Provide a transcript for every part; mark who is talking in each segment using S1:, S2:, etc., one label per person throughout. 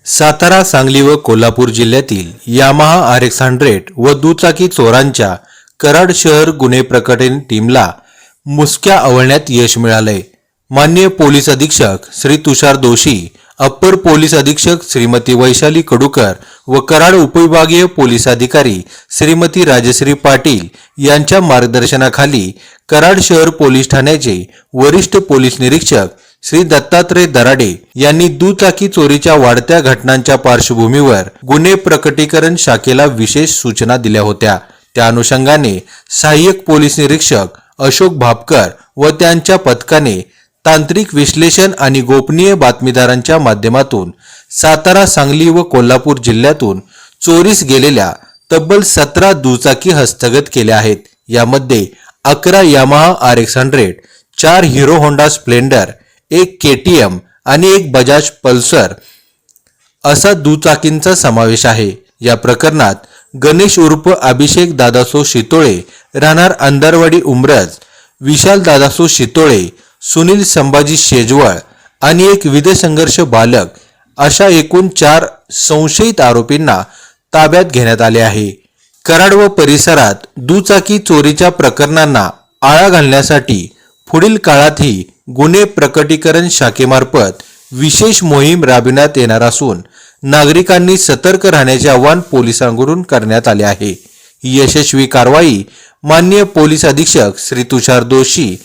S1: सातारा, सांगली व कोल्हापूर जिल्ह्यातील Yamaha RX-100 व दुचाकी चोरांच्या कराड शहर गुन्हे प्रकरण टीमला मुसक्या आवळण्यात यश मिळाले। माननीय पोलीस अधीक्षक श्री तुषार दोशी, अप्पर पोलीस अधीक्षक श्रीमती वैशाली कडूकर व कराड उपविभागीय पोलीस अधिकारी श्रीमती राजश्री पाटील यांच्या मार्गदर्शनाखाली कराड शहर पोलीस ठाण्याचे वरिष्ठ पोलीस निरीक्षक श्री दत्तात्रय दराडे यांनी दुचाकी चोरीच्या वाढत्या घटनांच्या पार्श्वभूमीवर गुन्हे प्रकटीकरण शाखेला विशेष सूचना दिल्या होत्या। त्या अनुषंगाने सहाय्यक पोलीस निरीक्षक अशोक भापकर व त्यांच्या पथकाने तांत्रिक विश्लेषण आणि गोपनीय बातमीदारांच्या माध्यमातून सातारा, सांगली व कोल्हापूर जिल्ह्यातून चोरीस गेलेल्या तब्बल 17 दुचाकी हस्तगत केल्या आहेत। यामध्ये 11 Yamaha RX-100, 4 hero Honda Splendor, 1 KTM आणि 1 बजाज पल्सर असा दुचाकींचा समावेश आहे। या प्रकरणात गणेश उर्फ अभिषेक दादासो शितोळे राहणार अंधारवाडी उमरज, विशाल दादासो शितोळे, सुनील संभाजी शेजवळ आणि 1 विधसंघर्ष बालक अशा एकूण 4 संशयित आरोपींना ताब्यात घेण्यात आले आहे। कराड व परिसरात दुचाकी चोरीच्या प्रकरणांना आळा घालण्यासाठी पुढील काळातही गुन्हे प्रकटीकरण शाखेमार्फत विशेष मोहीम राबविण्यात येणार असून नागरिकांनी सतर्क राहण्याचे आवाहन पोलिसांकडून करण्यात आले आहे। ही यशस्वी कारवाई माननीय पोलीस अधीक्षक श्री तुषार दोशी,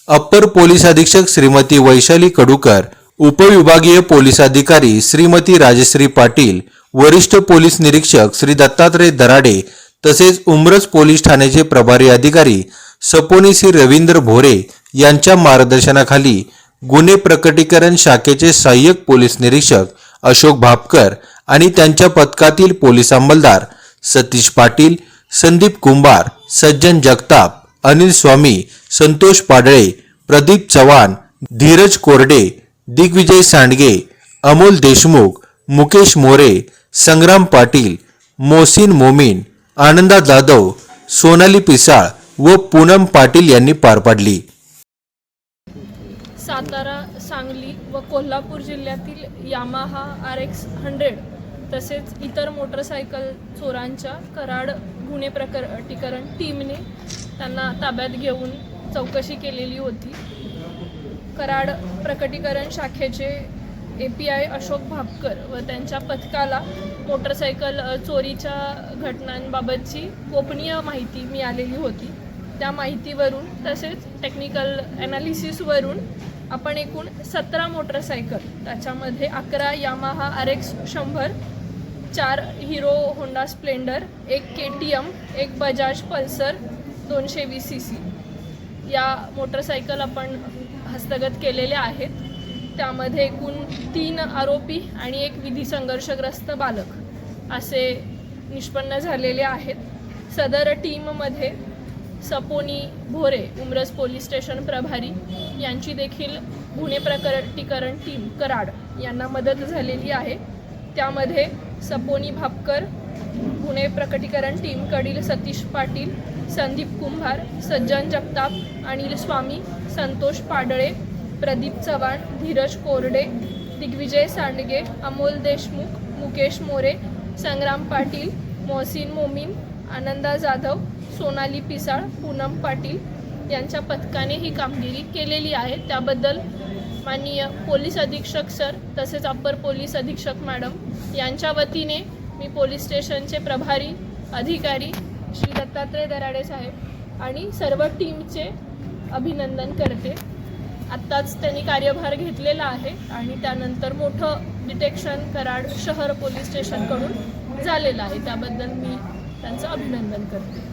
S1: अप्पर पोलीस अधीक्षक श्रीमती वैशाली कडूकर, उपविभागीय पोलीस अधिकारी श्रीमती राजश्री पाटील, वरिष्ठ पोलीस निरीक्षक श्री दत्तात्रय दराडे तसेच उमरज पोलीस ठाण्याचे प्रभारी अधिकारी सपोनी श्री रवींद्र भोरे यांच्या मार्गदर्शनाखाली गुन्हे प्रकटीकरण शाखेचे सहाय्यक पोलीस निरीक्षक अशोक भापकर आणि त्यांच्या पथकातील पोलीस अंमलदार सतीश पाटील, संदीप कुंभार, सज्जन जगताप, अनिल स्वामी, संतोष पाडळे, प्रदीप चव्हाण, धीरज कोरडे, दिग्विजय सांडगे, अमोल देशमुख, मुकेश मोरे, संग्राम पाटील, मोहसिन मोमीन, आनंदा जाधव, सोनाली पिसाळ व पूनम पाटील यांनी पार पाडली।
S2: सातारा, सांगली व कोल्हापूर जिल्ह्यातील यामाहा RX-100 तसेच इतर मोटरसायकल चोरांच्या कराड गुन्हे प्रकटीकरण टीमने त्यांना ताब्यात घेऊन चौकशी केलेली होती। कराड प्रकटीकरण शाखेचे API अशोक भापकर व त्यांच्या पथकाला मोटरसायकल चोरीच्या घटनांबाबतची गोपनीय माहिती मिळालेली होती। त्या माहितीवरून तसेच टेक्निकल ॲनालिसिसवरून आपण एकूण 17 मोटरसायकल, त्याच्यामध्ये 11 Yamaha RX-100, 4 hero Honda Splendor, 1 KTM, 1 Bajaj Pulsar 220 cc या मोटरसायकल आपण हस्तगत केलेल्या आहेत। त्यामध्ये एकूण 3 आरोपी आणि 1 विधी संघर्षग्रस्त बालक असे निष्पन्न झालेले आहेत। सदर टीममध्ये सपोनी भोरे, उमरज पोलीस स्टेशन प्रभारी यांची देखील गुन्हे प्रकटीकरण टीम कराड यांना मदत झालेली आहे। त्यामध्ये सपोनी भापकर, गुन्हे प्रकटीकरण टीमकडील सतीश पाटील, संदीप कुंभार, सज्जन जगताप, अनिल स्वामी, संतोष पाडळे, प्रदीप चव्हाण, धीरज कोरडे, दिग्विजय सांडगे, अमोल देशमुख, मुकेश मोरे, संग्राम पाटील, मोहसिन मोमीन, आनंदा जाधव, सोनाली पिसाळ, पूनम पाटील यांच्या पथकाने ही कामगिरी केलेली आहे। त्याबद्दल माननीय पोलीस अधीक्षक सर तसेच अप्पर पोलीस अधीक्षक मॅडम यांच्या वतीने मी पोलीस स्टेशनचे प्रभारी अधिकारी श्री दत्तात्रय दराडे साहेब आणि सर्व टीमचे अभिनंदन करते। आत्ताच त्यांनी कार्यभार घेतलेला आहे आणि त्यानंतर मोठं डिटेक्शन कराड शहर पोलीस स्टेशनकडून झालेलं आहे। त्याबद्दल मी त्यांचं अभिनंदन करते।